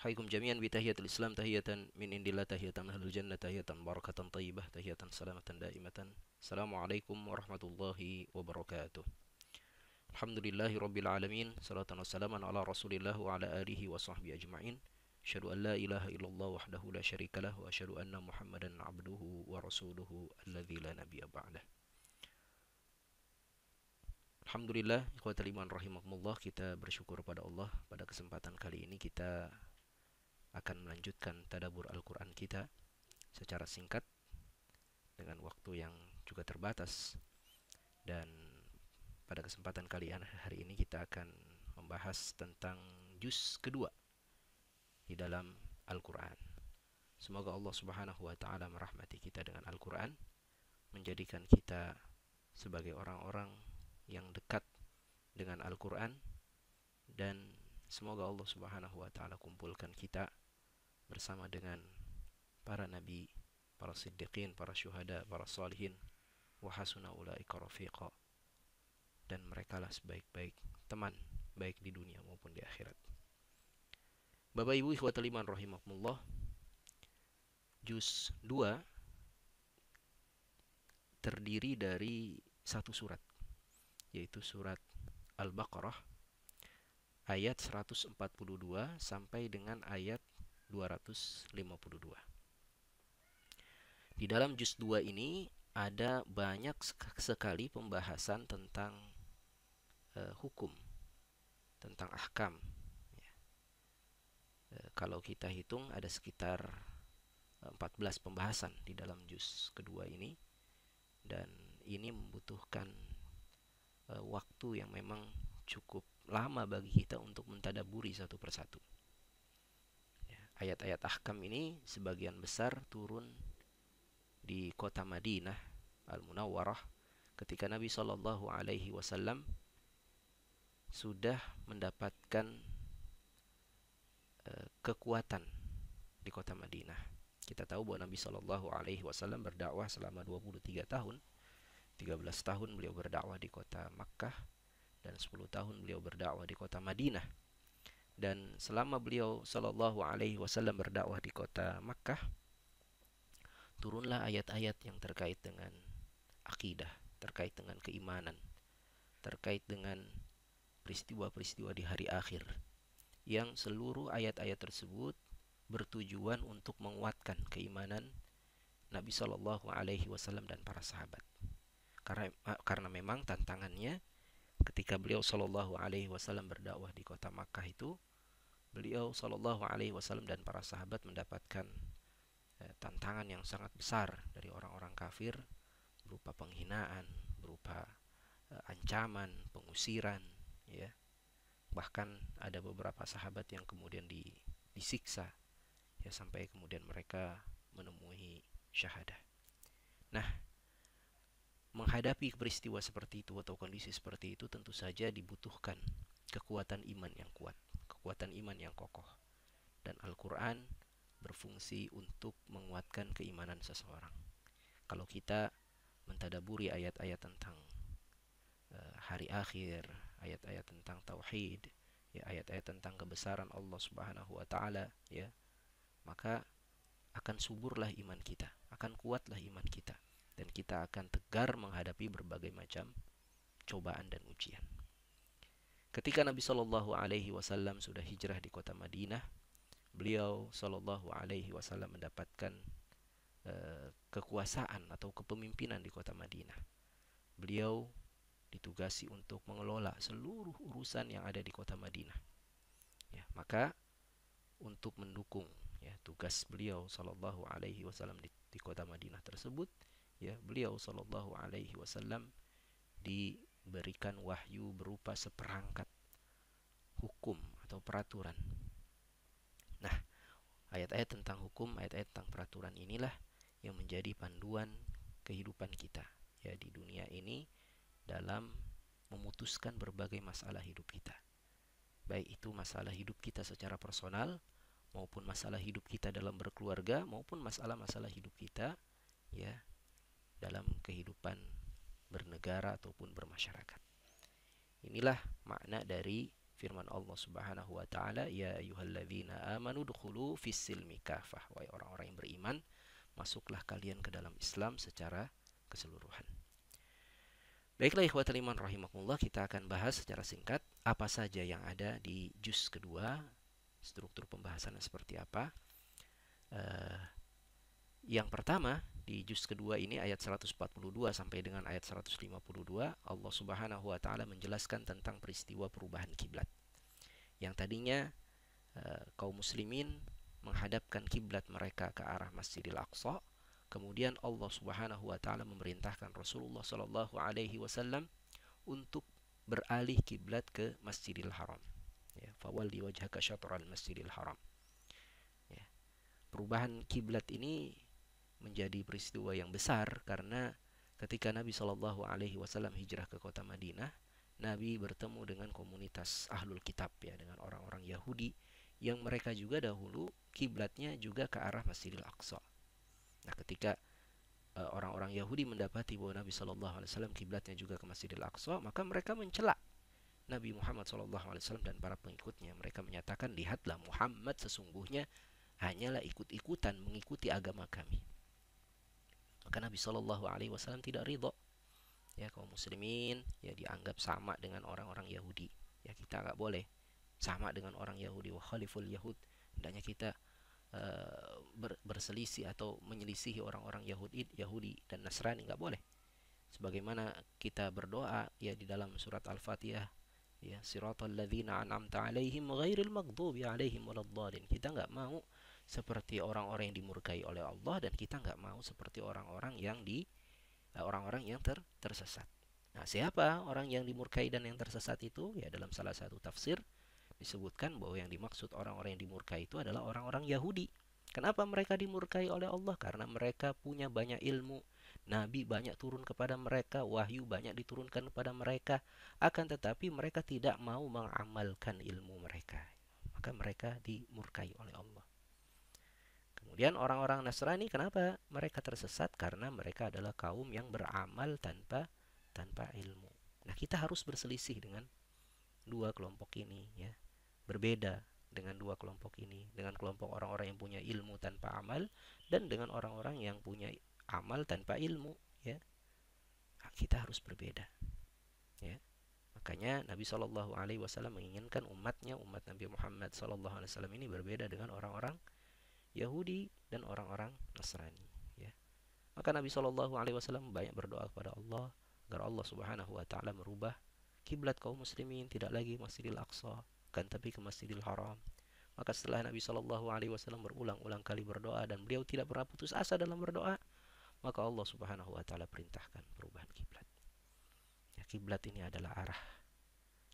Haikum jami'an bi tahiyatul Islam tahiyatan min indillah tahiyatan ahlul jannah tahiyatan barakatan thayyibah tahiyatan salamatan daimatan. Assalamualaikum warahmatullahi wabarakatuh. Alhamdulillahi rabbil alamin. Salatan wassalaman ala Rasulillah wa ala alihi wa sahbihi ajma'in. Asyhadu an la ilaha illallah wahdahu la syarikalah wa asyhadu anna Muhammadan abduhu wa rasuluhu alladzi la nabiyya ba'dah. Alhamdulillah, ikhwatal iman rahimakumullah, kita bersyukur pada Allah. Pada kesempatan kali ini kita akan melanjutkan tadabbur Al-Quran kita secara singkat dengan waktu yang juga terbatas. Dan pada kesempatan kali hari ini kita akan membahas tentang juz kedua di dalam Al-Quran. Semoga Allah Subhanahu wa taala merahmati kita dengan Al-Quran, menjadikan kita sebagai orang-orang yang dekat dengan Al-Quran, dan semoga Allah Subhanahu wa taala kumpulkan kita bersama dengan para nabi, para siddiqin, para syuhada, para salihin, wa hasuna ulaika rafiqa, dan merekalah sebaik-baik teman, baik di dunia maupun di akhirat. Bapak Ibu ikhwatul iman rahimakumullah, juz 2 terdiri dari satu surat, yaitu surat Al-Baqarah ayat 142 sampai dengan ayat 252. Di dalam juz 2 ini ada banyak sekali pembahasan tentang hukum, tentang ahkam. Kalau kita hitung ada sekitar 14 pembahasan di dalam juz kedua ini, dan ini membutuhkan waktu yang memang cukup lama bagi kita untuk mentadaburi satu persatu. Ayat-ayat ahkam ini sebagian besar turun di kota Madinah Al-Munawwarah ketika Nabi Shallallahu Alaihi Wasallam sudah mendapatkan kekuatan di kota Madinah. Kita tahu bahwa Nabi Shallallahu Alaihi Wasallam berdakwah selama 23 tahun. 13 tahun beliau berdakwah di kota Makkah dan 10 tahun beliau berdakwah di kota Madinah. Dan selama beliau Shallallahu Alaihi Wasallam berdakwah di kota Makkah, turunlah ayat-ayat yang terkait dengan akidah, terkait dengan keimanan, terkait dengan peristiwa-peristiwa di hari akhir, yang seluruh ayat-ayat tersebut bertujuan untuk menguatkan keimanan Nabi Shallallahu Alaihi Wasallam dan para sahabat. Karena memang tantangannya ketika beliau Shallallahu Alaihi Wasallam berdakwah di kota Makkah itu, beliau Shallallahu Alaihi Wasallam dan para sahabat mendapatkan tantangan yang sangat besar dari orang-orang kafir, berupa penghinaan, berupa ancaman, pengusiran, ya. Bahkan ada beberapa sahabat yang kemudian disiksa, ya, sampai kemudian mereka menemui syahadah. Nah, menghadapi peristiwa seperti itu atau kondisi seperti itu tentu saja dibutuhkan kekuatan iman yang kuat, kekuatan iman yang kokoh. Dan Al-Quran berfungsi untuk menguatkan keimanan seseorang. Kalau kita mentadaburi ayat-ayat tentang hari akhir, ayat-ayat tentang tauhid, ya, ayat-ayat tentang kebesaran Allah Subhanahu wa taala, ya, maka akan suburlah iman kita, akan kuatlah iman kita, dan kita akan tegar menghadapi berbagai macam cobaan dan ujian. Ketika Nabi Shallallahu Alaihi Wasallam sudah hijrah di kota Madinah, beliau Shallallahu Alaihi Wasallam mendapatkan kekuasaan atau kepemimpinan di kota Madinah. Beliau ditugasi untuk mengelola seluruh urusan yang ada di kota Madinah. Ya, maka untuk mendukung, ya, tugas beliau Shallallahu Alaihi Wasallam di kota Madinah tersebut, ya, beliau Shallallahu Alaihi Wasallam diberikan wahyu berupa seperangkat hukum atau peraturan. Nah, ayat-ayat tentang hukum, ayat-ayat tentang peraturan inilah yang menjadi panduan kehidupan kita, ya, di dunia ini dalam memutuskan berbagai masalah hidup kita. Baik itu masalah hidup kita secara personal, maupun masalah hidup kita dalam berkeluarga, maupun masalah-masalah hidup kita, ya, dalam kehidupan bernegara ataupun bermasyarakat. Inilah makna dari firman Allah Subhanahu wa taala, ya ayyuhalladzina amanu dukhulu fis-silmi kafah, wahai orang-orang yang beriman, masuklah kalian ke dalam Islam secara keseluruhan. Baiklah ikhwatul iman rahimakumullah, kita akan bahas secara singkat apa saja yang ada di juz kedua, struktur pembahasannya seperti apa. Yang pertama, di juz kedua ini ayat 142 sampai dengan ayat 152, Allah Subhanahu wa taala menjelaskan tentang peristiwa perubahan kiblat. Yang tadinya kaum muslimin menghadapkan kiblat mereka ke arah Masjidil Aqsa. Kemudian Allah Subhanahu wa taala memerintahkan Rasulullah sallallahu alaihi wasallam untuk beralih kiblat ke Masjidil Haram. Ya, fawalli wajhaka syatral Masjidil Haram. Ya. Perubahan kiblat ini menjadi peristiwa yang besar karena ketika Nabi sallallahu alaihi wasallam hijrah ke kota Madinah, Nabi bertemu dengan komunitas ahlul kitab, ya, dengan orang-orang Yahudi yang mereka juga dahulu kiblatnya juga ke arah Masjidil Aqsa. Nah, ketika orang-orang Yahudi mendapati bahwa Nabi Shallallahu Alaihi Wasallam kiblatnya juga ke Masjidil Aqsa, maka mereka mencela Nabi Muhammad Shallallahu Alaihi Wasallam dan para pengikutnya. Mereka menyatakan, lihatlah Muhammad sesungguhnya hanyalah ikut-ikutan mengikuti agama kami. Maka Nabi Shallallahu Alaihi Wasallam tidak ridho. Ya, kaum muslimin ya dianggap sama dengan orang-orang Yahudi. Ya, kita nggak boleh sama dengan orang Yahudi. Wa khaliful Yahud. Hendaknya kita berselisih atau menyelisihi orang-orang Yahudi dan Nasrani, nggak boleh. Sebagaimana kita berdoa ya di dalam surat Al-Fatihah, ya, siratal ladzina an'amta 'alaihim ghairil maghdubi 'alaihim waladdallin. Kita nggak mau seperti orang-orang yang dimurkai oleh Allah, dan kita nggak mau seperti orang-orang yang tersesat. Nah, siapa orang yang dimurkai dan yang tersesat itu? Ya, dalam salah satu tafsir disebutkan bahwa yang dimaksud orang-orang yang dimurkai itu adalah orang-orang Yahudi. Kenapa mereka dimurkai oleh Allah? Karena mereka punya banyak ilmu, Nabi banyak turun kepada mereka, wahyu banyak diturunkan kepada mereka, akan tetapi mereka tidak mau mengamalkan ilmu mereka. Maka mereka dimurkai oleh Allah. Kemudian orang-orang Nasrani, kenapa mereka tersesat? Karena mereka adalah kaum yang beramal tanpa ilmu. Nah, kita harus berselisih dengan dua kelompok ini, ya. Berbeda dengan dua kelompok ini, dengan kelompok orang-orang yang punya ilmu tanpa amal dan dengan orang-orang yang punya amal tanpa ilmu, ya. Kita harus berbeda, ya. Makanya Nabi Shallallahu Alaihi Wasallam menginginkan umatnya, umat Nabi Muhammad Shallallahu Alaihi Wasallam ini berbeda dengan orang-orang Yahudi dan orang-orang Nasrani, ya. Maka Nabi Shallallahu Alaihi Wasallam banyak berdoa kepada Allah agar Allah Subhanahu Wa Taala merubah kiblat kaum muslimin, tidak lagi Masjidil Aqsa, kan tapi ke Masjidil Haram. Maka setelah Nabi Shallallahu Alaihi Wasallam berulang-ulang kali berdoa dan beliau tidak pernah putus asa dalam berdoa, maka Allah Subhanahu Wa Taala perintahkan perubahan kiblat. Ya, kiblat ini adalah arah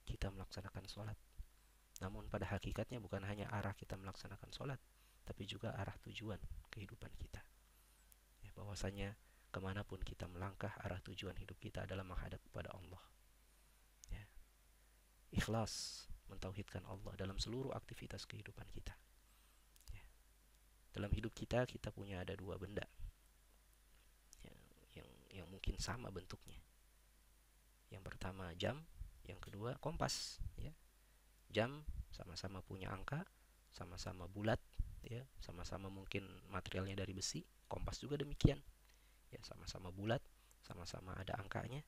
kita melaksanakan sholat. Namun pada hakikatnya bukan hanya arah kita melaksanakan sholat, tapi juga arah tujuan kehidupan kita. Ya, bahwasanya kemanapun kita melangkah, arah tujuan hidup kita adalah menghadap kepada Allah. Ya. Ikhlas mentauhidkan Allah dalam seluruh aktivitas kehidupan kita, ya. Dalam hidup kita punya ada dua benda, ya, yang mungkin sama bentuknya. Yang pertama jam, yang kedua kompas, ya. Jam sama-sama punya angka, sama-sama bulat, ya, sama-sama mungkin materialnya dari besi. Kompas juga demikian, ya, sama-sama bulat, sama-sama ada angkanya,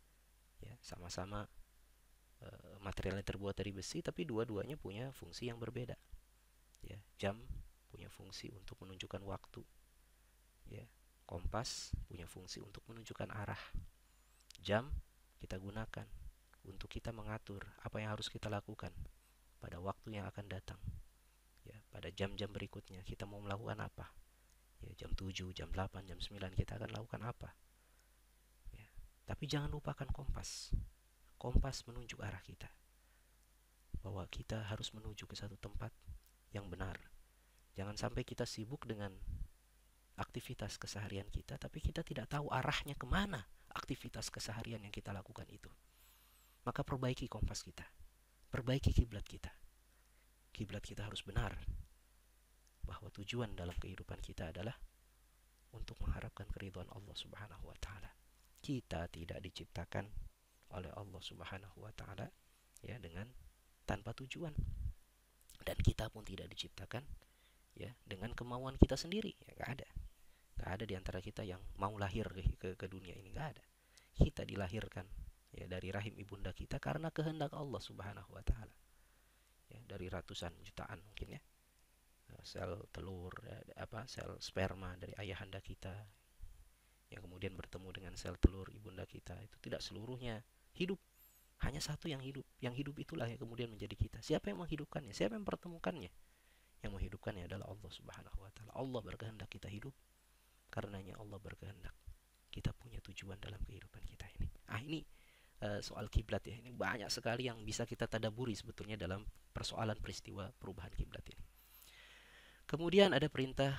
ya, sama-sama materialnya terbuat dari besi, tapi dua-duanya punya fungsi yang berbeda. Ya, jam punya fungsi untuk menunjukkan waktu, ya. Kompas punya fungsi untuk menunjukkan arah. Jam kita gunakan untuk kita mengatur apa yang harus kita lakukan pada waktu yang akan datang, ya, pada jam-jam berikutnya kita mau melakukan apa, ya, jam 7, jam 8, jam 9 kita akan lakukan apa, ya. Tapi jangan lupakan kompas. Kompas menunjuk arah kita, bahwa kita harus menuju ke satu tempat yang benar. Jangan sampai kita sibuk dengan aktivitas keseharian kita, tapi kita tidak tahu arahnya kemana aktivitas keseharian yang kita lakukan itu. Maka perbaiki kompas kita, perbaiki kiblat kita. Kiblat kita harus benar, bahwa tujuan dalam kehidupan kita adalah untuk mengharapkan keridhaan Allah Subhanahu wa Ta'ala. Kita tidak diciptakan oleh Allah Subhanahu wa Ta'ala, ya, dengan tanpa tujuan. Dan kita pun tidak diciptakan ya dengan kemauan kita sendiri, ya nggak ada. Nggak ada di antara kita yang mau lahir ke dunia ini, nggak ada. Kita dilahirkan ya dari rahim ibunda kita karena kehendak Allah Subhanahu wa taala. Ya, dari ratusan jutaan mungkin ya. Sel telur sel sperma dari ayahanda kita yang kemudian bertemu dengan sel telur ibunda kita, itu tidak seluruhnya hidup. Hanya satu yang hidup. Yang hidup itulah yang kemudian menjadi kita. Siapa yang menghidupkannya? Siapa yang mempertemukannya? Yang menghidupkannya adalah Allah Subhanahu wa taala. Allah berkehendak kita hidup. Karenanya Allah berkehendak kita punya tujuan dalam kehidupan kita ini. Ini soal kiblat ya. Ini banyak sekali yang bisa kita tadaburi sebetulnya dalam persoalan peristiwa perubahan kiblat ini. Kemudian ada perintah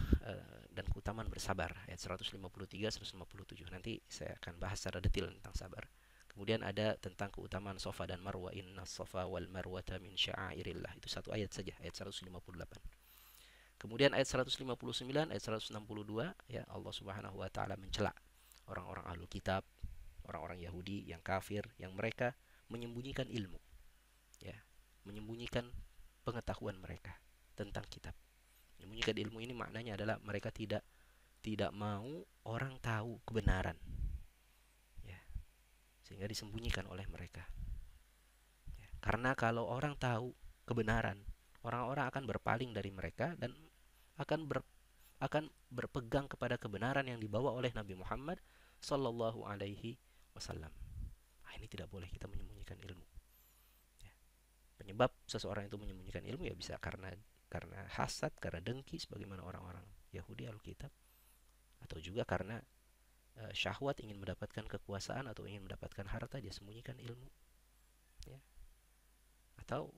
dan keutamaan bersabar, ayat 153 157. Nanti saya akan bahas secara detail tentang sabar. Kemudian ada tentang keutamaan Safa dan Marwa, inna Safa wal Marwata min sya'airillah. Itu satu ayat saja, ayat 158. Kemudian ayat 159, ayat 162 ya, Allah Subhanahu wa taala mencela orang-orang ahlul kitab, orang-orang Yahudi yang kafir, yang mereka menyembunyikan ilmu. Ya, menyembunyikan pengetahuan mereka tentang kitab. Menyembunyikan ilmu ini maknanya adalah mereka tidak mau orang tahu kebenaran. Ya, sehingga disembunyikan oleh mereka. Ya, karena kalau orang tahu kebenaran, orang-orang akan berpaling dari mereka dan akan berpegang kepada kebenaran yang dibawa oleh Nabi Muhammad sallallahu alaihi wasallam. Ini tidak boleh kita menyembunyikan ilmu. Ya. Penyebab seseorang itu menyembunyikan ilmu ya bisa karena hasad, karena dengki sebagaimana orang-orang Yahudi Alkitab, atau juga karena syahwat, ingin mendapatkan kekuasaan atau ingin mendapatkan harta, dia sembunyikan ilmu. Ya. Atau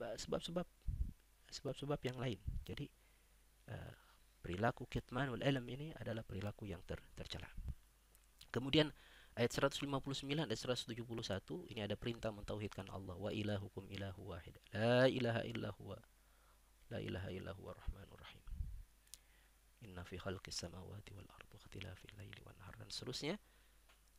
sebab-sebab yang lain. Jadi perilaku kitmanul ilm ini adalah perilaku yang tercela. Kemudian ayat 159 dan 171 ini ada perintah mentauhidkan Allah. Wa ilahukum ilahu wahid. La ilaha illa huwa. La ilaha illa huwa rahmanur rahim. Inna fi khalqis samawati wal ardi ikhtilafil laili wan nahar, dan seterusnya.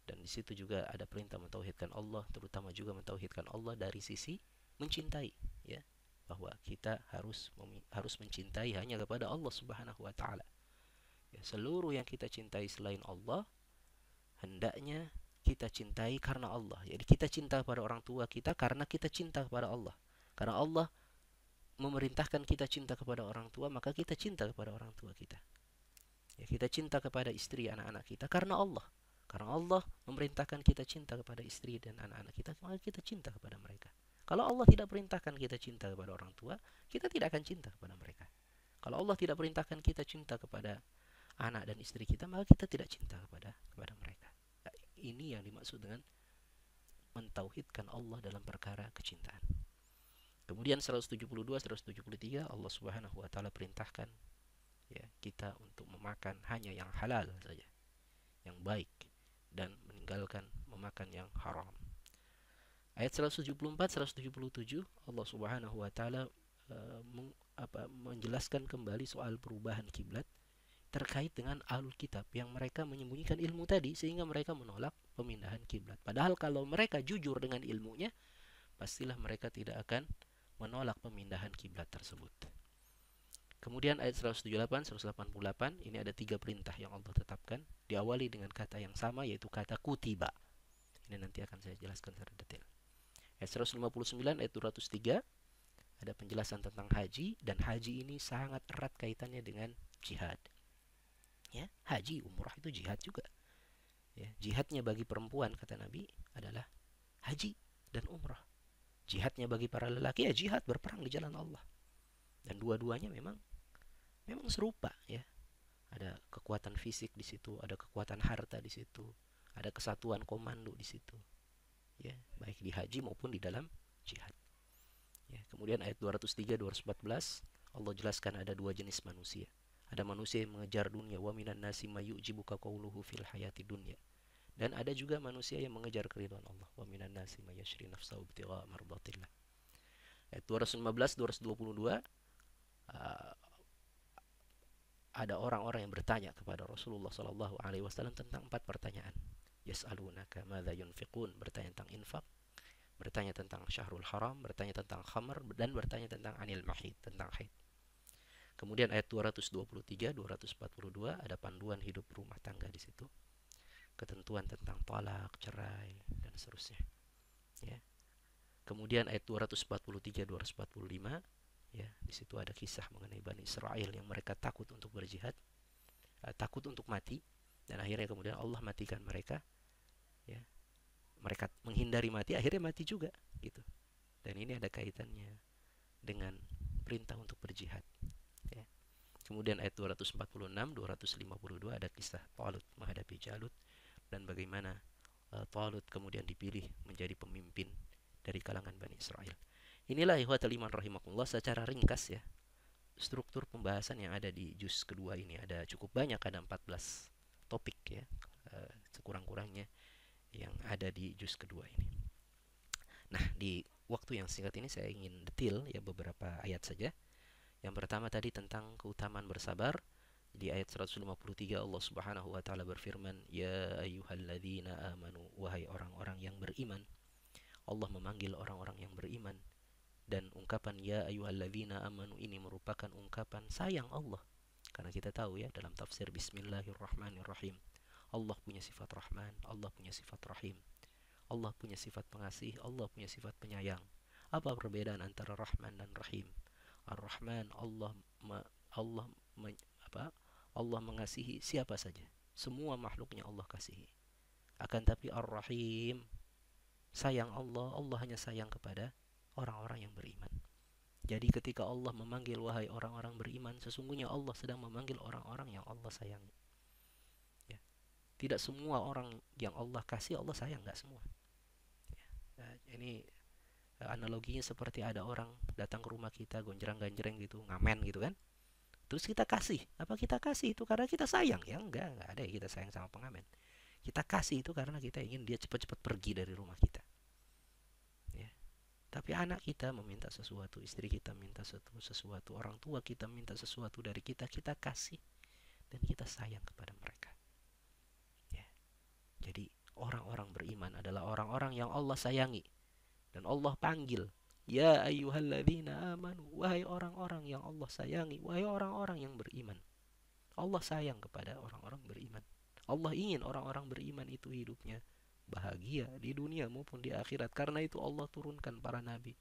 Dan di situ juga ada perintah mentauhidkan Allah, terutama juga mentauhidkan Allah dari sisi mencintai, ya. Bahwa kita harus mencintai hanya kepada Allah Subhanahu wa taala. Ya, seluruh yang kita cintai selain Allah hendaknya kita cintai karena Allah. Jadi kita cinta kepada orang tua kita karena kita cinta kepada Allah. Karena Allah memerintahkan kita cinta kepada orang tua, maka kita cinta kepada orang tua kita. Ya, kita cinta kepada istri anak-anak kita karena Allah. Karena Allah memerintahkan kita cinta kepada istri dan anak-anak kita, maka kita cinta kepada mereka. Kalau Allah tidak perintahkan kita cinta kepada orang tua, kita tidak akan cinta kepada mereka. Kalau Allah tidak perintahkan kita cinta kepada anak dan istri kita, maka kita tidak cinta kepada mereka. Nah, ini yang dimaksud dengan mentauhidkan Allah dalam perkara kecintaan. Kemudian 172 173 Allah Subhanahu wa taala perintahkan ya kita untuk memakan hanya yang halal saja, yang baik, dan meninggalkan memakan yang haram. Ayat 174 177 Allah Subhanahu wa taala menjelaskan kembali soal perubahan kiblat terkait dengan ahlul kitab yang mereka menyembunyikan ilmu tadi sehingga mereka menolak pemindahan kiblat. Padahal kalau mereka jujur dengan ilmunya, pastilah mereka tidak akan menolak pemindahan kiblat tersebut. Kemudian ayat 178 188 ini ada 3 perintah yang Allah tetapkan, diawali dengan kata yang sama yaitu kata kutiba. Ini nanti akan saya jelaskan secara detail. Ayat 159 ayat 203 ada penjelasan tentang haji, dan haji ini sangat erat kaitannya dengan jihad. Ya, haji umrah itu jihad juga. Ya, jihadnya bagi perempuan kata Nabi adalah haji dan umrah. Jihadnya bagi para lelaki ya jihad, berperang di jalan Allah. Dan dua-duanya memang serupa ya. Ada kekuatan fisik di situ, ada kekuatan harta di situ, ada kesatuan komando di situ. Ya, baik di haji maupun di dalam jihad. Ya, kemudian ayat 203 214 Allah jelaskan ada 2 jenis manusia. Ada manusia yang mengejar dunia, wa minan nasi mayu'jibuka qawluhu fil hayati dunya. Dan ada juga manusia yang mengejar keridhaan Allah, wa minan nasi mayashri nafsahu ibtigha'a mardatillah. Ayat 215 222 ada orang-orang yang bertanya kepada Rasulullah sallallahu alaihi wasallam tentang 4 pertanyaan. Yas'alunaka madza yunfiqun, bertanya tentang infak. bertanya tentang syahrul haram, bertanya tentang khamr, dan bertanya tentang anil mahid, tentang haid. Kemudian ayat 223, 242 ada panduan hidup rumah tangga di situ. Ketentuan tentang talak, cerai, dan seterusnya. Ya. Kemudian ayat 243, 245, ya, di situ ada kisah mengenai Bani Israel yang mereka takut untuk berjihad, takut untuk mati, dan akhirnya kemudian Allah matikan mereka. Ya. Mereka menghindari mati, akhirnya mati juga, gitu. Dan ini ada kaitannya dengan perintah untuk berjihad. Ya. Kemudian ayat 246, 252 ada kisah Talut menghadapi Jalut dan bagaimana Talut kemudian dipilih menjadi pemimpin dari kalangan Bani Israel. Inilah ikhwatal iman rahimakumullah secara ringkas ya struktur pembahasan yang ada di juz kedua ini. Ada cukup banyak, ada 14 topik ya sekurang-kurangnya yang ada di juz kedua ini. Nah, di waktu yang singkat ini saya ingin detail ya beberapa ayat saja. Yang pertama tadi tentang keutamaan bersabar. Di ayat 153 Allah Subhanahu wa taala berfirman, "Ya ayyuhalladzina amanu, wahai orang-orang yang beriman." Allah memanggil orang-orang yang beriman, dan ungkapan ya ayyuhalladzina amanu ini merupakan ungkapan sayang Allah. Karena kita tahu ya dalam tafsir Bismillahirrahmanirrahim, Allah punya sifat Rahman, Allah punya sifat Rahim. Allah punya sifat pengasih, Allah punya sifat penyayang. Apa perbedaan antara Rahman dan Rahim? Ar-Rahman Allah Allah mengasihi siapa saja. Semua makhluknya Allah kasihi. Akan tapi Ar-Rahim, sayang Allah hanya sayang kepada orang-orang yang beriman. Jadi ketika Allah memanggil wahai orang-orang beriman, sesungguhnya Allah sedang memanggil orang-orang yang Allah sayangi. Ya. Tidak semua orang yang Allah kasih Allah sayang, nggak semua. Ya. Ini analoginya seperti ada orang datang ke rumah kita gonjreng-ganjreng gitu, ngamen gitu kan. Terus kita kasih, apa kita kasih itu karena kita sayang? Ya enggak ada ya kita sayang sama pengamen. Kita kasih itu karena kita ingin dia cepat-cepat pergi dari rumah kita. Ya. Tapi anak kita meminta sesuatu, istri kita minta sesuatu, orang tua kita minta sesuatu dari kita, kita kasih dan kita sayang kepada mereka. Ya. Jadi orang-orang beriman adalah orang-orang yang Allah sayangi dan Allah panggil, ya ayyuhalladzina amanu, wahai orang-orang yang Allah sayangi, wahai orang-orang yang beriman. Allah sayang kepada orang-orang beriman. Allah ingin orang-orang beriman itu hidupnya bahagia di dunia maupun di akhirat. Karena itu Allah turunkan para nabi,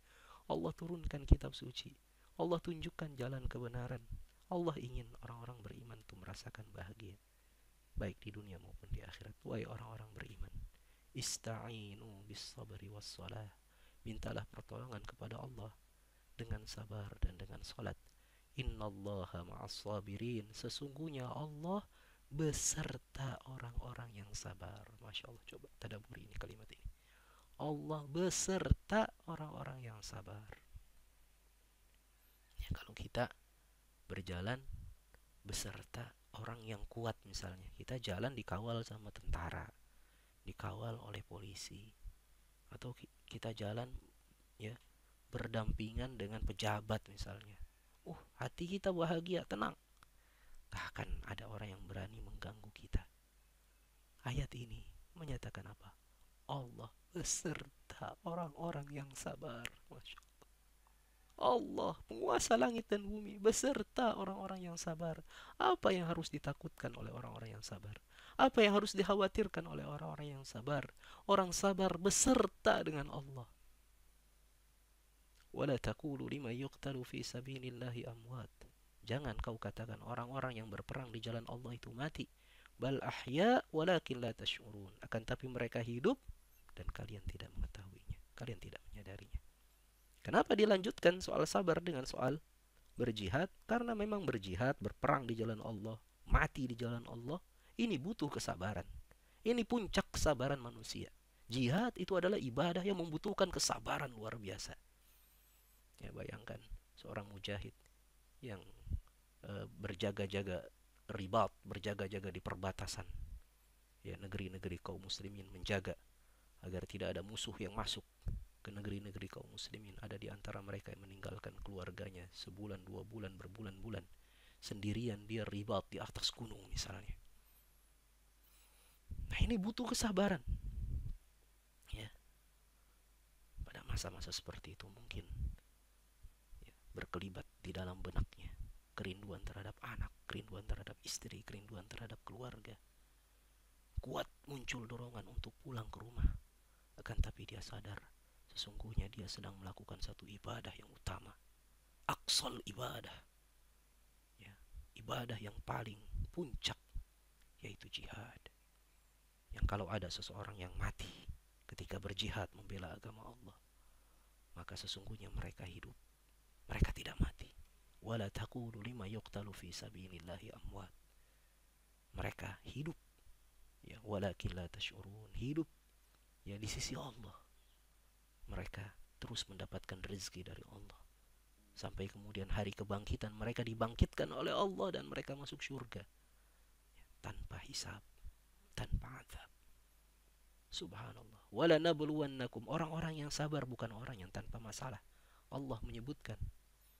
Allah turunkan kitab suci, Allah tunjukkan jalan kebenaran. Allah ingin orang-orang beriman itu merasakan bahagia baik di dunia maupun di akhirat. Wahai orang-orang beriman, ista'inu bis sabri was salah, mintalah pertolongan kepada Allah dengan sabar dan dengan salat. Innallaha ma'as sabirin, sesungguhnya Allah beserta orang-orang yang sabar. Masya Allah, coba tadaburi ini kalimat ini. Allah beserta orang-orang yang sabar. Ya, kalau kita berjalan beserta orang yang kuat misalnya, kita jalan dikawal sama tentara, dikawal oleh polisi, atau kita jalan ya berdampingan dengan pejabat misalnya. Hati kita bahagia, tenang. Gak akan ada orang yang berani mengganggu kita. Ayat ini menyatakan apa? Allah beserta orang-orang yang sabar. Masya Allah. Allah penguasa langit dan bumi beserta orang-orang yang sabar. Apa yang harus ditakutkan oleh orang-orang yang sabar? Apa yang harus dikhawatirkan oleh orang-orang yang sabar? Orang sabar beserta dengan Allah. Wala taqulu liman yuqtalu fi sabilillahi amwat. Jangan kau katakan orang-orang yang berperang di jalan Allah itu mati. Bal ahya walakin la tash'urun. Akan tapi mereka hidup dan kalian tidak mengetahuinya. Kalian tidak menyadarinya. Kenapa dilanjutkan soal sabar dengan soal berjihad? Karena memang berjihad, berperang di jalan Allah, mati di jalan Allah, ini butuh kesabaran. Ini puncak kesabaran manusia. Jihad itu adalah ibadah yang membutuhkan kesabaran luar biasa. Ya, bayangkan seorang mujahid yang berjaga-jaga ribat, berjaga-jaga di perbatasan ya negeri-negeri kaum muslimin, menjaga agar tidak ada musuh yang masuk ke negeri-negeri kaum muslimin. Ada di antara mereka yang meninggalkan keluarganya sebulan, 2 bulan, berbulan-bulan sendirian dia ribat di atas gunung misalnya. Nah, ini butuh kesabaran ya. Pada masa-masa seperti itu mungkin ya, berkelibat di dalam benaknya kerinduan terhadap anak, kerinduan terhadap istri, kerinduan terhadap keluarga. Kuat muncul dorongan untuk pulang ke rumah. Akan tapi dia sadar sesungguhnya dia sedang melakukan satu ibadah yang utama, aqsal ibadah, ya, ibadah yang paling puncak, yaitu jihad. Yang kalau ada seseorang yang mati ketika berjihad membela agama Allah, maka sesungguhnya mereka hidup, mereka tidak mati. Wala taqulu lima yuqtalu fi sabilillahi amwat. Mereka hidup, ya, walakin la tash'urun, hidup ya di sisi Allah. Mereka terus mendapatkan rezeki dari Allah sampai kemudian hari kebangkitan mereka dibangkitkan oleh Allah dan mereka masuk surga ya, tanpa hisab, tanpa azab. Subhanallah. Wala nabluwannakum, orang-orang yang sabar bukan orang yang tanpa masalah. Allah menyebutkan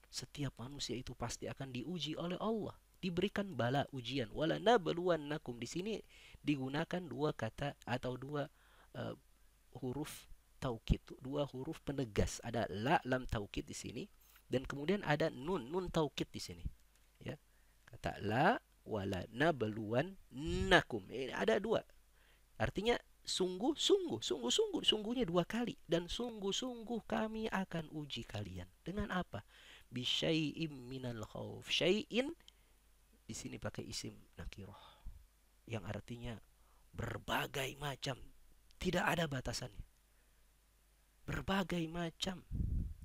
setiap manusia itu pasti akan diuji oleh Allah, diberikan bala ujian. Wala nabluwannakum di sini digunakan dua kata atau dua uh, huruf taukid, dua huruf penegas. Ada la lam taukid di sini dan kemudian ada nun taukid di sini. Ya. Kata la wala nabluwannakum. Ini ada dua. Artinya sungguhnya dua kali, dan sungguh-sungguh kami akan uji kalian dengan apa? Bisyai'im minal khauf. Syai'in di sini pakai isim nakirah yang artinya berbagai macam, tidak ada batasannya. Berbagai macam,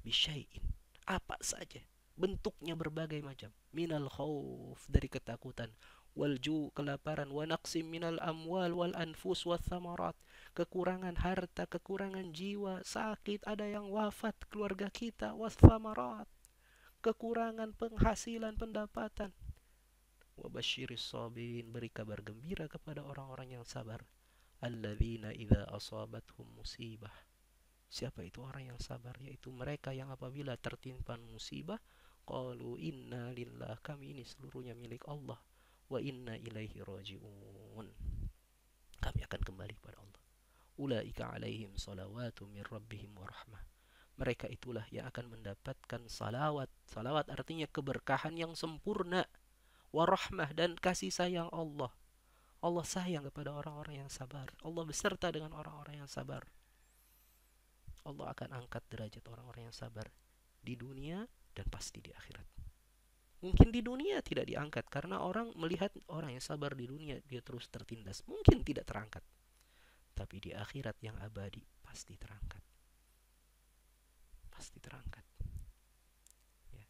bisyai'in, apa saja, bentuknya berbagai macam. Minal khauf, dari ketakutan, walju, kelaparan, wa naqsim minal amwal wal anfus wa thamarat, kekurangan harta, kekurangan jiwa, sakit, ada yang wafat keluarga kita, wa thamarat, kekurangan penghasilan, pendapatan. Wa basyiris sabirin, beri kabar gembira kepada orang-orang yang sabar. Alladzina idza asabathum musibah. Siapa itu orang yang sabar? Yaitu mereka yang apabila tertimpa musibah, qalu inna lillah, kami ini seluruhnya milik Allah, wa inna ilaihi raji'un, kami akan kembali kepada Allah. Ulaika alaihim salawatu min rabbihim wa rahmah. Mereka itulah yang akan mendapatkan salawat. Salawat artinya keberkahan yang sempurna. Wa rahmah, dan kasih sayang Allah. Allah sayang kepada orang-orang yang sabar. Allah beserta dengan orang-orang yang sabar. Allah akan angkat derajat orang-orang yang sabar di dunia dan pasti di akhirat. Mungkin di dunia tidak diangkat karena orang melihat orang yang sabar di dunia dia terus tertindas, mungkin tidak terangkat. Tapi di akhirat yang abadi pasti terangkat. Pasti terangkat. Ya.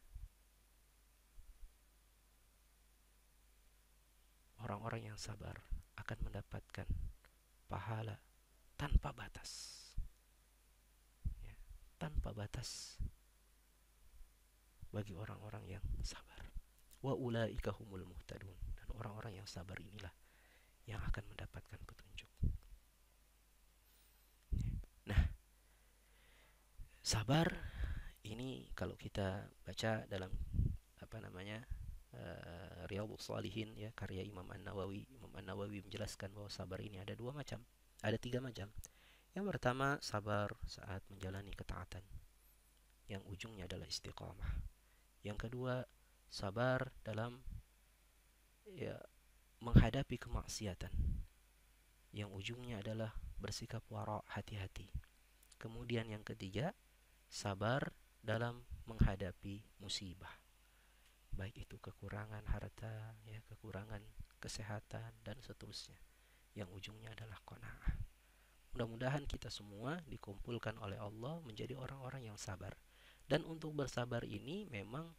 Orang-orang yang sabar akan mendapatkan pahala tanpa batas. Tanpa batas bagi orang-orang yang sabar. Wa ulaika humul muhtadun, dan orang-orang yang sabar inilah yang akan mendapatkan petunjuk. Nah, sabar ini kalau kita baca dalam apa namanya Riyadhus Shalihin, ya, karya Imam An-Nawawi. Imam An-Nawawi menjelaskan bahwa sabar ini ada dua macam, ada tiga macam. Yang pertama, sabar saat menjalani ketaatan yang ujungnya adalah istiqamah. Yang kedua, sabar dalam ya menghadapi kemaksiatan yang ujungnya adalah bersikap wara', hati-hati. Kemudian yang ketiga, sabar dalam menghadapi musibah, baik itu kekurangan harta, ya, kekurangan kesehatan dan seterusnya, yang ujungnya adalah qanaah. Mudah-mudahan kita semua dikumpulkan oleh Allah menjadi orang-orang yang sabar. Dan untuk bersabar ini memang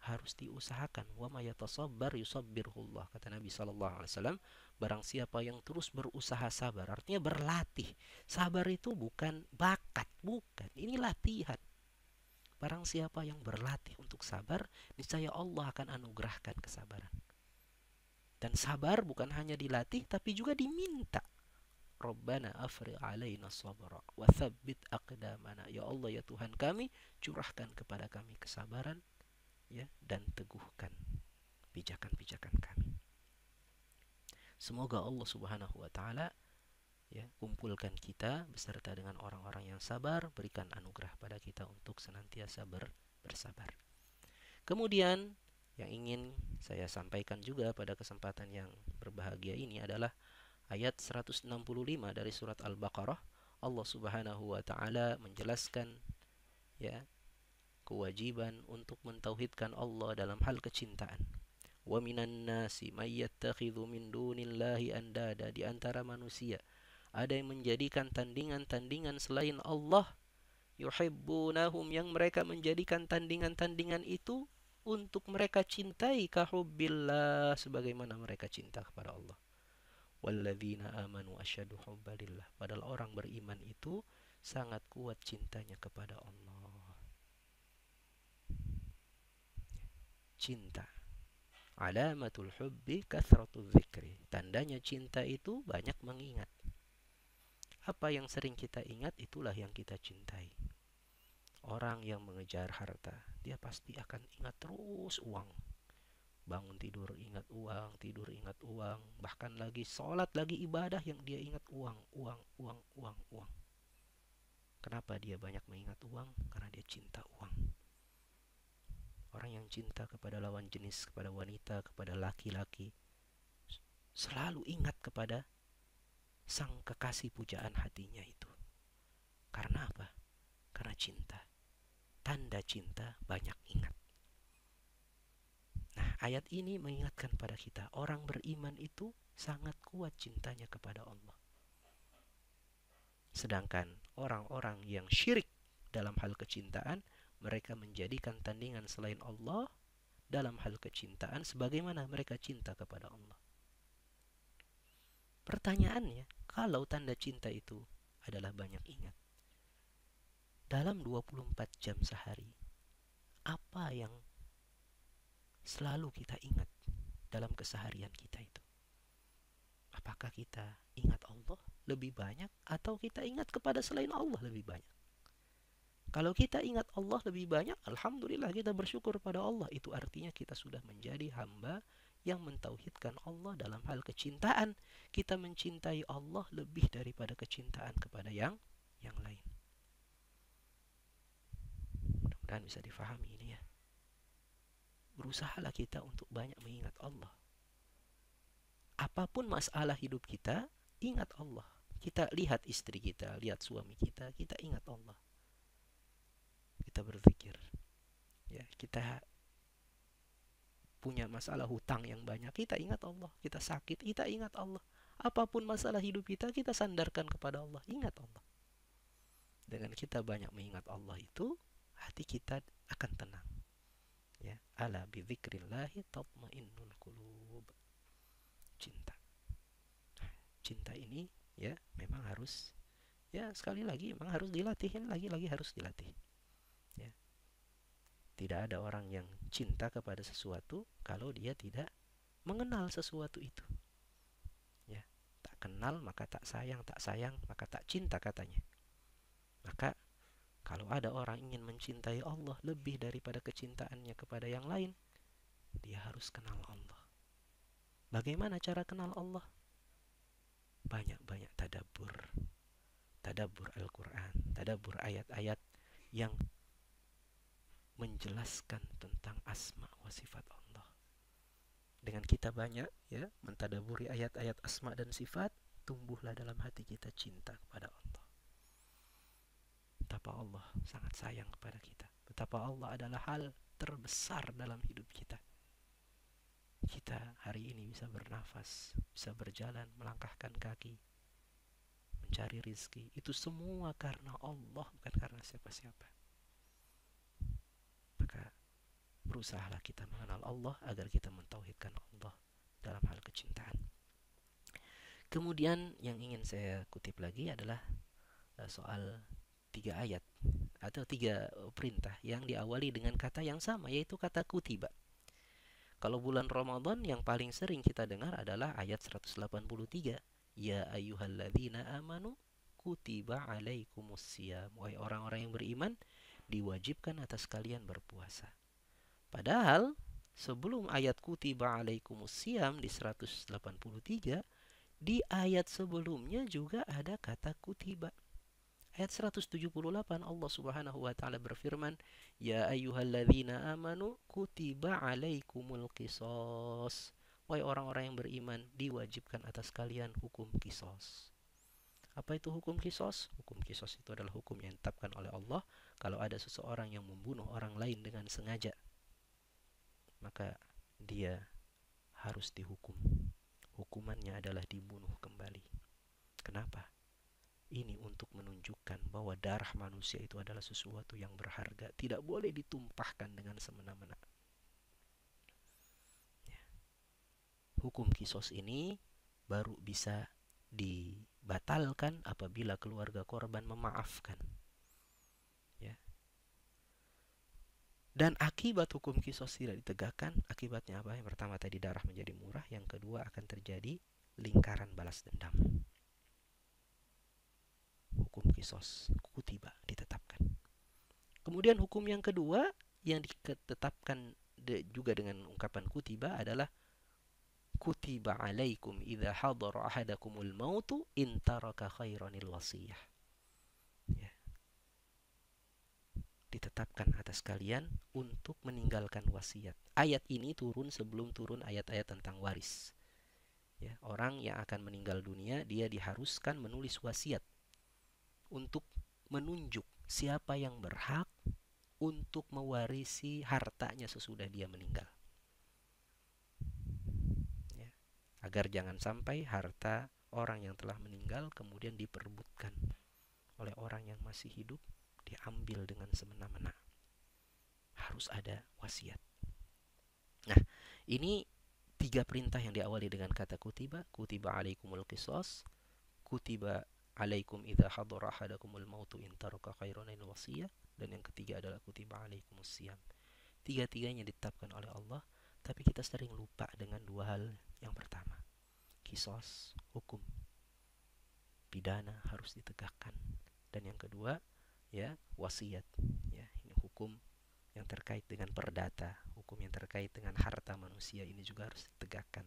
harus diusahakan. Wa may yatasabbar yusabbirhullah, kata Nabi sallallahu alaihi wasallam, barang siapa yang terus berusaha sabar, artinya berlatih. Sabar itu bukan bakat, bukan. Ini latihan. Barang siapa yang berlatih untuk sabar, niscaya Allah akan anugerahkan kesabaran. Dan sabar bukan hanya dilatih tapi juga diminta. Rabbana afrigh alaina sabra wa tsabbit aqdamana. Ya Allah, ya Tuhan kami, curahkan kepada kami kesabaran, ya, dan teguhkan pijakan-pijakan kami. Semoga Allah Subhanahu wa taala, Ya, kumpulkan kita beserta dengan orang-orang yang sabar, berikan anugerah pada kita untuk senantiasa bersabar. Kemudian yang ingin saya sampaikan juga pada kesempatan yang berbahagia ini adalah ayat 165 dari surat Al-Baqarah. Allah Subhanahu wa taala menjelaskan ya kewajiban untuk mentauhidkan Allah dalam hal kecintaan. Wa minan nasi may yattakhidhu min dunillahi andada, di antara manusia ada yang menjadikan tandingan-tandingan selain Allah, yuhibbunahum, yang mereka menjadikan tandingan-tandingan itu untuk mereka cintai, kahubbillah, sebagaimana mereka cinta kepada Allah. Walladzina amanu asyadu hubbalillah, padahal orang beriman itu sangat kuat cintanya kepada Allah. Cinta, alamatul hubbi kathratul dzikri, tandanya cinta itu banyak mengingat. Apa yang sering kita ingat, itulah yang kita cintai. Orang yang mengejar harta, dia pasti akan ingat terus uang. Bangun tidur ingat uang, tidur ingat uang. Bahkan lagi sholat, lagi ibadah, yang dia ingat uang, uang, uang, uang, uang. Kenapa dia banyak mengingat uang? Karena dia cinta uang. Orang yang cinta kepada lawan jenis, kepada wanita, kepada laki-laki, selalu ingat kepada sang kekasih pujaan hatinya itu. Karena apa? Karena cinta. Tanda cinta banyak ingat. Nah, ayat ini mengingatkan pada kita, orang beriman itu sangat kuat cintanya kepada Allah. Sedangkan orang-orang yang syirik dalam hal kecintaan, mereka menjadikan tandingan selain Allah dalam hal kecintaan sebagaimana mereka cinta kepada Allah. Pertanyaannya, kalau tanda cinta itu adalah banyak ingat, dalam 24 jam sehari, apa yang selalu kita ingat dalam keseharian kita itu? Apakah kita ingat Allah lebih banyak atau kita ingat kepada selain Allah lebih banyak? Kalau kita ingat Allah lebih banyak, alhamdulillah, kita bersyukur pada Allah. Itu artinya kita sudah menjadi hamba yang mentauhidkan Allah dalam hal kecintaan. Kita mencintai Allah lebih daripada kecintaan kepada yang lain. Mudah-mudahan bisa difahami ini ya. Berusahalah kita untuk banyak mengingat Allah. Apapun masalah hidup kita, ingat Allah. Kita lihat istri kita, lihat suami kita, kita ingat Allah. Kita berzikir. Ya, kita punya masalah hutang yang banyak, kita ingat Allah. Kita sakit, kita ingat Allah. Apapun masalah hidup kita, kita sandarkan kepada Allah. Ingat Allah. Dengan kita banyak mengingat Allah itu, hati kita akan tenang. Ya, ala bidzikrillahi tatmainnul qulub. Cinta. Cinta ini ya memang harus, ya sekali lagi memang harus dilatihin, lagi-lagi harus dilatih. Ya. Tidak ada orang yang cinta kepada sesuatu kalau dia tidak mengenal sesuatu itu. Ya, tak kenal maka tak sayang maka tak cinta katanya. Maka kalau ada orang ingin mencintai Allah lebih daripada kecintaannya kepada yang lain, dia harus kenal Allah. Bagaimana cara kenal Allah? Banyak-banyak tadabbur. Tadabbur Al-Quran, tadabbur ayat-ayat yang menjelaskan tentang asma wa sifat Allah. Dengan kita banyak ya mentadaburi ayat-ayat asma dan sifat, tumbuhlah dalam hati kita cinta kepada Allah. Betapa Allah sangat sayang kepada kita. Betapa Allah adalah hal terbesar dalam hidup kita. Kita hari ini bisa bernafas, bisa berjalan, melangkahkan kaki, mencari rizki, itu semua karena Allah, bukan karena siapa-siapa. Maka berusahalah kita mengenal Allah agar kita mentauhidkan Allah dalam hal kecintaan. Kemudian yang ingin saya kutip lagi adalah soal 3 ayat atau 3 perintah yang diawali dengan kata yang sama, yaitu kata kutiba. Kalau bulan Ramadan yang paling sering kita dengar adalah ayat 183. Ya ayyuhalladzina amanu kutiba alaikumusiyam. Wahai orang-orang yang beriman, diwajibkan atas kalian berpuasa. Padahal sebelum ayat kutiba alaikumusiyam di 183 Di ayat sebelumnya juga ada kata kutiba. Ayat 178 Allah Subhanahu wa taala berfirman, "Ya ayyuhalladzina amanu kutiba alaikumul qisas." Wahai orang-orang yang beriman, diwajibkan atas kalian hukum kisos. Apa itu hukum kisos? Hukum kisos itu adalah hukum yang ditetapkan oleh Allah. Kalau ada seseorang yang membunuh orang lain dengan sengaja, maka dia harus dihukum. Hukumannya adalah dibunuh kembali. Kenapa? Ini untuk menunjukkan bahwa darah manusia itu adalah sesuatu yang berharga, tidak boleh ditumpahkan dengan semena-mena. Ya. Hukum kisos ini baru bisa dibatalkan apabila keluarga korban memaafkan. Ya. Dan akibat hukum kisos tidak ditegakkan, akibatnya apa? Yang pertama tadi darah menjadi murah, yang kedua akan terjadi lingkaran balas dendam. Hukum kisos kutiba ditetapkan. Kemudian hukum yang kedua yang ditetapkan juga dengan ungkapan kutiba adalah kutiba alaikum idza hadara ahadakumul mautu in taraka khairanil wasiyah. Ya. Ditetapkan atas kalian untuk meninggalkan wasiat. Ayat ini turun sebelum turun ayat-ayat tentang waris. Ya, orang yang akan meninggal dunia dia diharuskan menulis wasiat untuk menunjuk siapa yang berhak untuk mewarisi hartanya sesudah dia meninggal. Ya. Agar jangan sampai harta orang yang telah meninggal kemudian diperebutkan oleh orang yang masih hidup, diambil dengan semena-mena. Harus ada wasiat. Nah, ini 3 perintah yang diawali dengan kata kutiba. Kutiba alaikumul qisas, kutiba alaikum idza hadara ahadakumul mautu in taraka khairanil wasiyah, dan yang ketiga adalah kutiba alaikumus siyam. Tiga-tiganya ditetapkan oleh Allah, tapi kita sering lupa dengan dua hal. Yang pertama, kisos, hukum pidana harus ditegakkan, dan yang kedua ya wasiat. Ya, ini hukum yang terkait dengan perdata, hukum yang terkait dengan harta manusia, ini juga harus ditegakkan.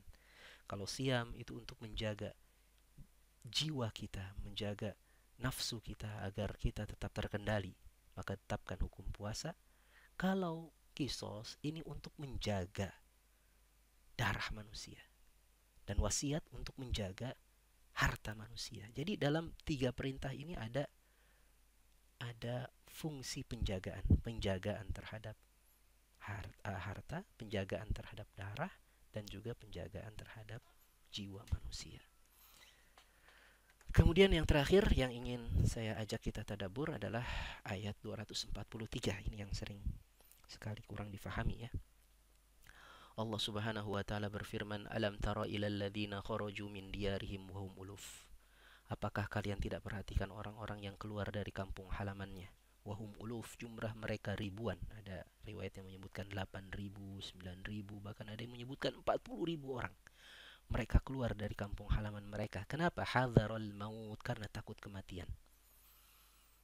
Kalau siam itu untuk menjaga jiwa kita, menjaga nafsu kita agar kita tetap terkendali, maka tetapkan hukum puasa. Kalau kisos ini untuk menjaga darah manusia, dan wasiat untuk menjaga harta manusia. Jadi dalam 3 perintah ini ada fungsi penjagaan terhadap harta, penjagaan terhadap darah, dan juga penjagaan terhadap jiwa manusia. Kemudian yang terakhir yang ingin saya ajak kita tadabbur adalah ayat 243. Ini yang sering sekali kurang difahami ya. Allah Subhanahu wa taala berfirman, "Alam tara ilal ladzina kharaju min diyarihim wa hum uluf." Apakah kalian tidak perhatikan orang-orang yang keluar dari kampung halamannya? Wahum uluf, jumlah mereka ribuan. Ada riwayat yang menyebutkan 8.000, 9.000, bahkan ada yang menyebutkan 40.000 orang. Mereka keluar dari kampung halaman mereka. Kenapa? Hadzarul maut, karena takut kematian.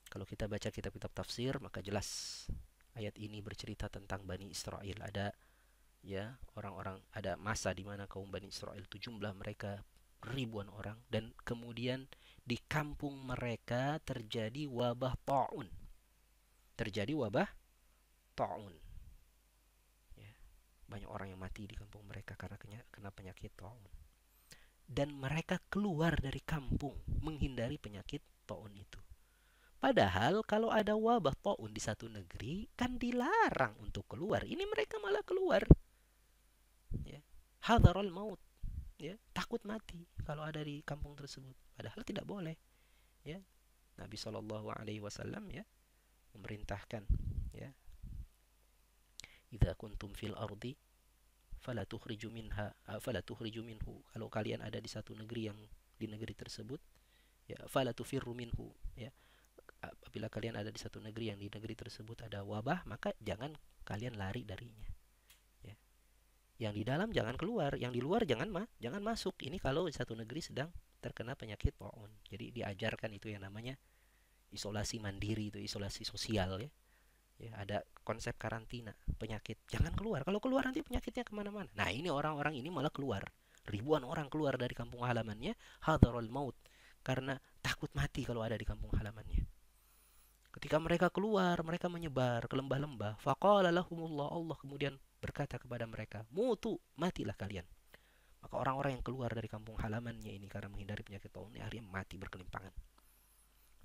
Kalau kita baca kitab-kitab tafsir, maka jelas ayat ini bercerita tentang Bani Israel. Ada ya orang-orang, ada masa di mana kaum Bani Israel itu jumlah mereka ribuan orang, dan kemudian di kampung mereka terjadi wabah ta'un. Terjadi wabah ta'un. Ya, banyak orang yang mati di kampung mereka karena kena penyakit ta'un. Dan mereka keluar dari kampung menghindari penyakit ta'un itu. Padahal kalau ada wabah ta'un di satu negeri kan dilarang untuk keluar. Ini mereka malah keluar. Ya. Hadharul maut. Ya, takut mati kalau ada di kampung tersebut, padahal tidak boleh. Ya, Nabi SAW ya memerintahkan ya, idza kuntum fil ardi fala tukhriju minhu, kalau kalian ada di satu negeri, yang di negeri tersebut ya fala tufirru minhu, ya apabila kalian ada di satu negeri yang di negeri tersebut ada wabah, maka jangan kalian lari darinya. Yang di dalam jangan keluar, yang di luar jangan masuk. Ini kalau satu negeri sedang terkena penyakit ta'un. Jadi diajarkan itu yang namanya isolasi mandiri, itu isolasi sosial ya. Ya, ada konsep karantina penyakit. Jangan keluar. Kalau keluar nanti penyakitnya kemana-mana. Nah ini orang-orang ini malah keluar Ribuan orang keluar dari kampung halamannya, hadarul maut, karena takut mati kalau ada di kampung halamannya. Ketika mereka keluar, mereka menyebar ke lembah-lembah. Faqala lahumullah, Allah kemudian berkata kepada mereka, mutu, matilah kalian. Maka orang-orang yang keluar dari kampung halamannya ini karena menghindari penyakit taun ini akhirnya mati berkelimpangan.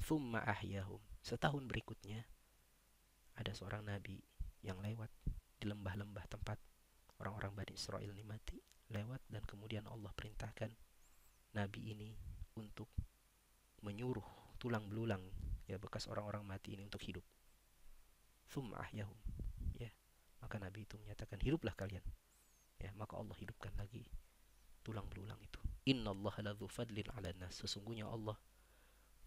Thumma ahyahum. Setahun berikutnya ada seorang nabi yang lewat di lembah-lembah tempat orang-orang Bani Israel ini mati, lewat, dan kemudian Allah perintahkan nabi ini untuk menyuruh tulang belulang ya bekas orang-orang mati ini untuk hidup. Thumma ahyahum, ya, maka nabi itu menyatakan hiduplah kalian, ya, maka Allah hidupkan lagi tulang belulang itu. Innallaha ladzu fadlin 'alan nas, sesungguhnya Allah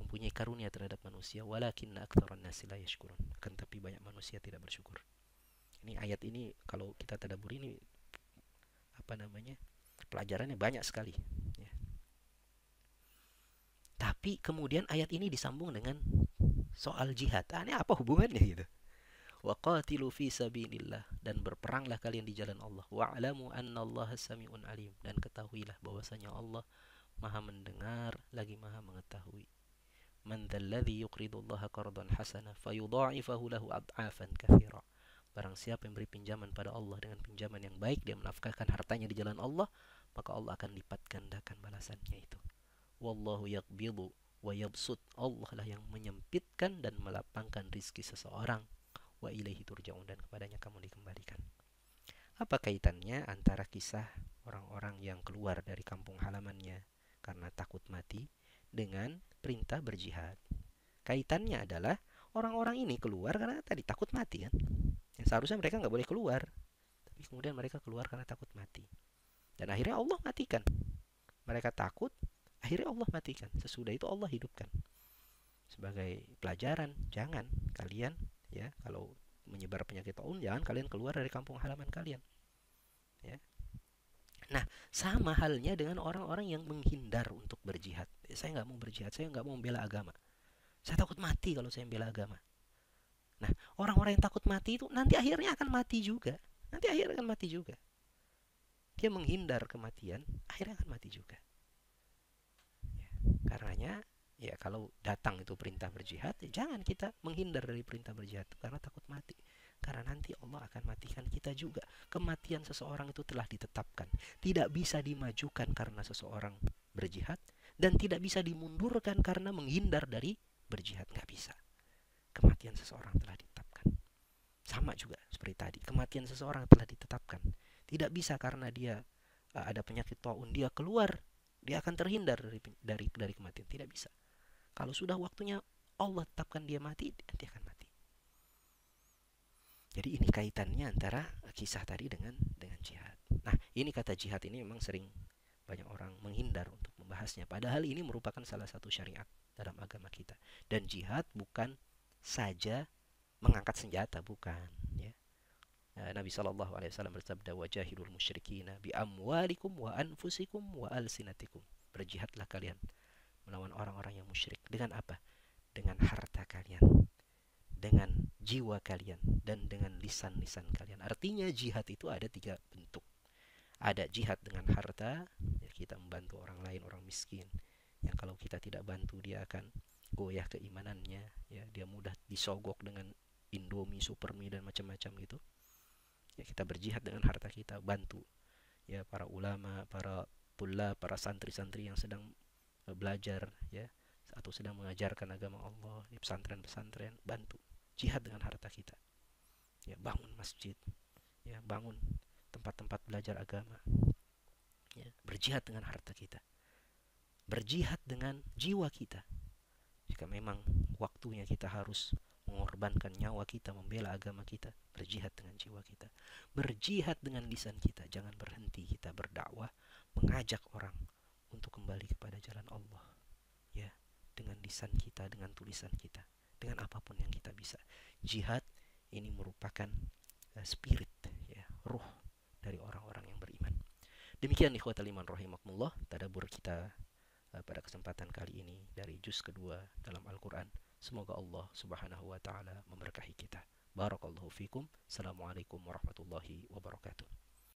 mempunyai karunia terhadap manusia, walakinna aktsaran nasi la yashkurun, akan tapi banyak manusia tidak bersyukur. Ini ayat ini kalau kita tadabbur ini apa namanya? Pelajarannya banyak sekali, ya. Tapi kemudian ayat ini disambung dengan soal jihad. Ini apa hubungannya gitu? Waqatilu fi sabilillah, dan berperanglah kalian di jalan Allah. Wa'lamu annallaha sami'un alim, dan ketahuilah bahwasanya Allah Maha mendengar lagi Maha mengetahui. Man dzalladzi yuqridullaha qardan hasana fayudha'ifahu lahu ad'afan katsira. Barang siapa yang beri pinjaman pada Allah dengan pinjaman yang baik, dia menafkahkan hartanya di jalan Allah, maka Allah akan lipat gandakan balasannya itu. Wallahu yaqbidu wa yabsut, Allah lah yang menyempitkan dan melapangkan rizki seseorang. Wa ilaihi turja'un, dan kepadanya kamu dikembalikan. Apa kaitannya antara kisah orang-orang yang keluar dari kampung halamannya karena takut mati dengan perintah berjihad? Kaitannya adalah orang-orang ini keluar karena tadi takut mati kan. Yang seharusnya mereka nggak boleh keluar, tapi kemudian mereka keluar karena takut mati. Dan akhirnya Allah matikan. Mereka takut, akhirnya Allah matikan. Sesudah itu Allah hidupkan. Sebagai pelajaran, jangan kalian, ya, kalau menyebar penyakit taun, jangan kalian keluar dari kampung halaman kalian, ya. Nah, sama halnya dengan orang-orang yang menghindar untuk berjihad. Saya nggak mau berjihad, saya nggak mau membela agama, saya takut mati kalau saya membela agama. Nah, orang-orang yang takut mati itu nanti akhirnya akan mati juga. Nanti akhirnya akan mati juga. Dia menghindar kematian, akhirnya akan mati juga. Ya, karenanya, ya, kalau datang itu perintah berjihad, ya jangan kita menghindar dari perintah berjihad karena takut mati. Karena nanti Allah akan matikan kita juga. Kematian seseorang itu telah ditetapkan. Tidak bisa dimajukan karena seseorang berjihad, dan tidak bisa dimundurkan karena menghindar dari berjihad. Nggak bisa. Kematian seseorang telah ditetapkan. Sama juga seperti tadi, kematian seseorang telah ditetapkan. Tidak bisa karena dia ada penyakit taun, dia keluar, dia akan terhindar dari kematian. Tidak bisa. Kalau sudah waktunya Allah tetapkan dia mati, dia akan mati. Jadi ini kaitannya antara kisah tadi dengan jihad. Nah, ini kata jihad ini memang sering banyak orang menghindar untuk membahasnya. Padahal ini merupakan salah satu syariat dalam agama kita. Dan jihad bukan saja mengangkat senjata, bukan, ya. Nabi Shallallahu Alaihi Wasallam bersabda, wajahidul musyrikina bi amwalikum wa anfusikum wa alsinatikum. Berjihadlah kalian melawan orang-orang yang musyrik. Dengan apa? Dengan harta kalian, dengan jiwa kalian, dan dengan lisan-lisan kalian. Artinya jihad itu ada 3 bentuk. Ada jihad dengan harta, ya, kita membantu orang lain, orang miskin, yang kalau kita tidak bantu dia akan goyah keimanannya, ya, dia mudah disogok dengan Indomie, Supermie, dan macam-macam gitu. Ya, kita berjihad dengan harta kita, bantu, ya, para ulama, para tullah, para santri-santri yang sedang belajar, ya, atau sedang mengajarkan agama Allah di pesantren-pesantren, bantu. Jihad dengan harta kita, ya, bangun masjid, ya, bangun tempat-tempat belajar agama, ya, berjihad dengan harta kita, berjihad dengan jiwa kita. Jika memang waktunya kita harus mengorbankan nyawa kita membela agama kita, berjihad dengan jiwa kita, berjihad dengan lisan kita. Jangan berhenti kita berdakwah, mengajak orang untuk kembali kepada jalan Allah, ya, dengan lisan kita, dengan tulisan kita, dengan apapun yang kita bisa. Jihad ini merupakan spirit, ya, ruh dari orang-orang yang beriman. Demikian ikhwatal iman rahimakumullah, tadabbur kita pada kesempatan kali ini dari juz kedua dalam Al-Quran. Semoga Allah subhanahu wa ta'ala memberkahi kita. Barakallahu fikum. Assalamualaikum warahmatullahi wabarakatuh.